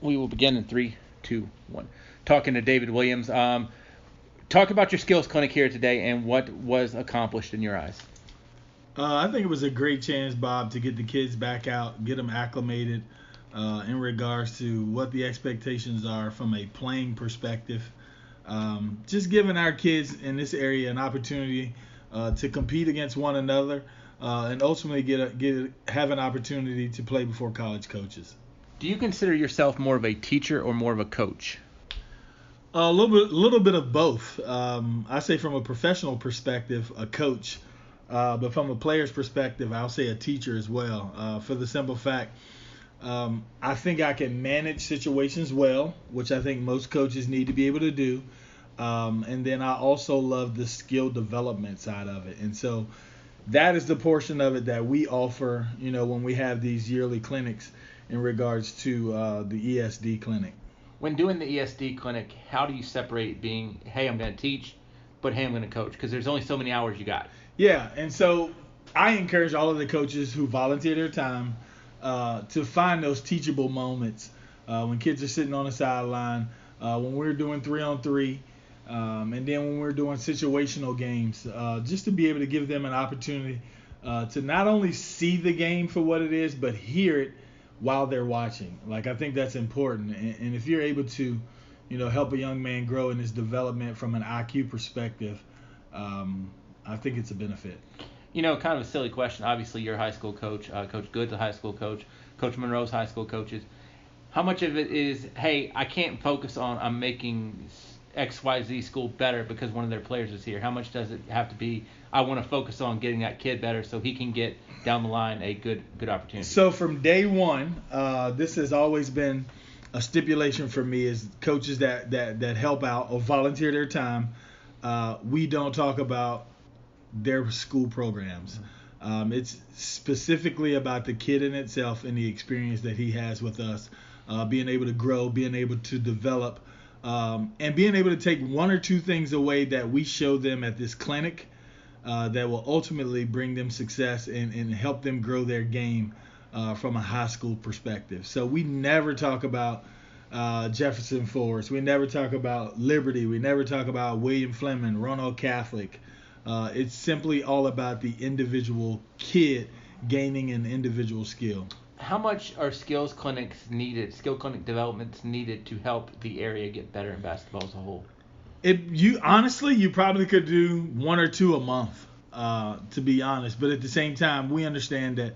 We will begin in 3, 2, 1. Talking to David Williams. Talk about your skills clinic here today and what was accomplished in your eyes. I think it was a great chance, Bob, to get the kids back out, get them acclimated in regards to what the expectations are from a playing perspective. Just giving our kids in this area an opportunity to compete against one another and ultimately have an opportunity to play before college coaches. Do you consider yourself more of a teacher or more of a coach? A little bit of both. I say from a professional perspective, a coach, but from a player's perspective, I'll say a teacher as well. For the simple fact, I think I can manage situations well, which I think most coaches need to be able to do. And then I also love the skill development side of it. And so that is the portion of it that we offer, when we have these yearly clinics in regards to the ESD clinic. When doing the ESD clinic, how do you separate being, hey, I'm going to teach, but hey, I'm going to coach? Because there's only so many hours you got. Yeah, and so I encourage all of the coaches who volunteer their time to find those teachable moments when kids are sitting on the sideline, when we're doing 3-on-3, and then when we're doing situational games, just to be able to give them an opportunity to not only see the game for what it is, but hear it while they're watching. Like, I think that's important. And if you're able to, help a young man grow in his development from an IQ perspective, I think it's a benefit. Kind of a silly question. Obviously, you're a high school coach. Coach Good's a high school coach. Coach Monroe's high school coaches. How much of it is, hey, I can't focus on I'm making XYZ school better because one of their players is here? How much does it have to be, I want to focus on getting that kid better so he can get down the line a good opportunity? So from day one, this has always been a stipulation for me is coaches that help out or volunteer their time. We don't talk about their school programs. It's specifically about the kid in itself and the experience that he has with us, being able to grow, being able to develop, and being able to take one or two things away that we show them at this clinic that will ultimately bring them success and help them grow their game from a high school perspective. So we never talk about Jefferson Forest. We never talk about Liberty. We never talk about William Fleming, Roanoke Catholic. It's simply all about the individual kid gaining an individual skill. How much are skill clinic developments needed to help the area get better in basketball as a whole? You probably could do one or two a month, to be honest. But at the same time, we understand that,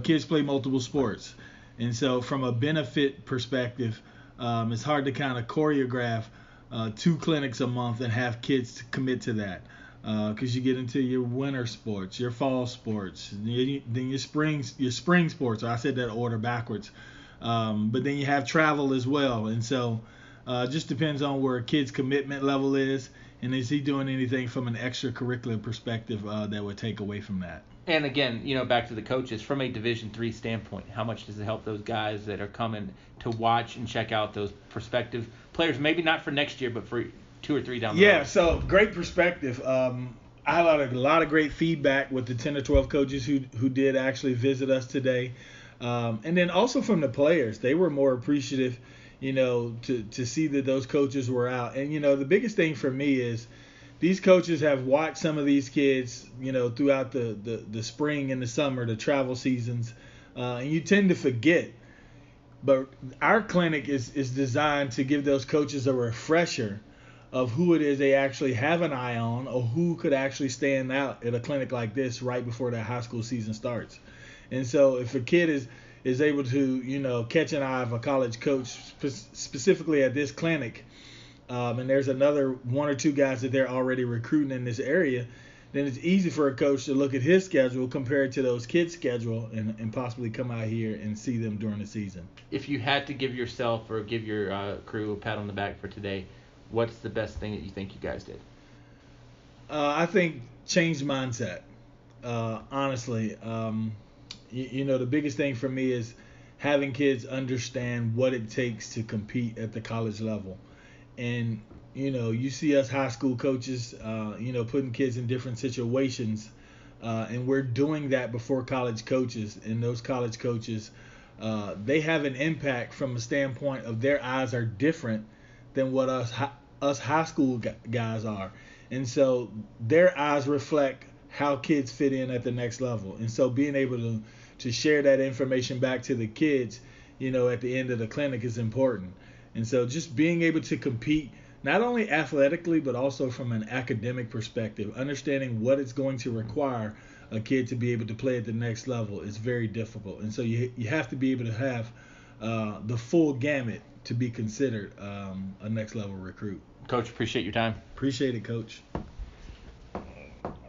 kids play multiple sports, and so from a benefit perspective, it's hard to kind of choreograph 2 clinics a month and have kids to commit to that. Because you get into your winter sports, your fall sports, then your spring sports. Or I said that order backwards. But then you have travel as well, and so it just depends on where a kid's commitment level is, and is he doing anything from an extracurricular perspective that would take away from that. And again, back to the coaches, from a Division III standpoint, how much does it help those guys that are coming to watch and check out those prospective players? Maybe not for next year, but for 2 or 3 down the road. Yeah, so great perspective. I had a lot of great feedback with the 10 or 12 coaches who did actually visit us today. And then also from the players, they were more appreciative, to see that those coaches were out. And, the biggest thing for me is these coaches have watched some of these kids, throughout the spring and the summer, the travel seasons. And you tend to forget. But our clinic is designed to give those coaches a refresher of who it is they actually have an eye on, or who could actually stand out at a clinic like this right before that high school season starts. And so if a kid is able to, catch an eye of a college coach specifically at this clinic, and there's another 1 or 2 guys that they're already recruiting in this area, then it's easy for a coach to look at his schedule compared to those kids' schedule and possibly come out here and see them during the season. If you had to give yourself or give your crew a pat on the back for today, what's the best thing that you think you guys did? I think changed mindset. Honestly, the biggest thing for me is having kids understand what it takes to compete at the college level. And, you see us high school coaches, putting kids in different situations. And we're doing that before college coaches. And those college coaches they have an impact from a standpoint of their eyes are different than what us high school guys are, and so their eyes reflect how kids fit in at the next level. And so being able to share that information back to the kids, at the end of the clinic is important. And so just being able to compete not only athletically but also from an academic perspective, understanding what it's going to require a kid to be able to play at the next level is very difficult. And so you have to be able to have the full gamut to be considered a next level recruit. Coach, appreciate your time. Appreciate it, Coach.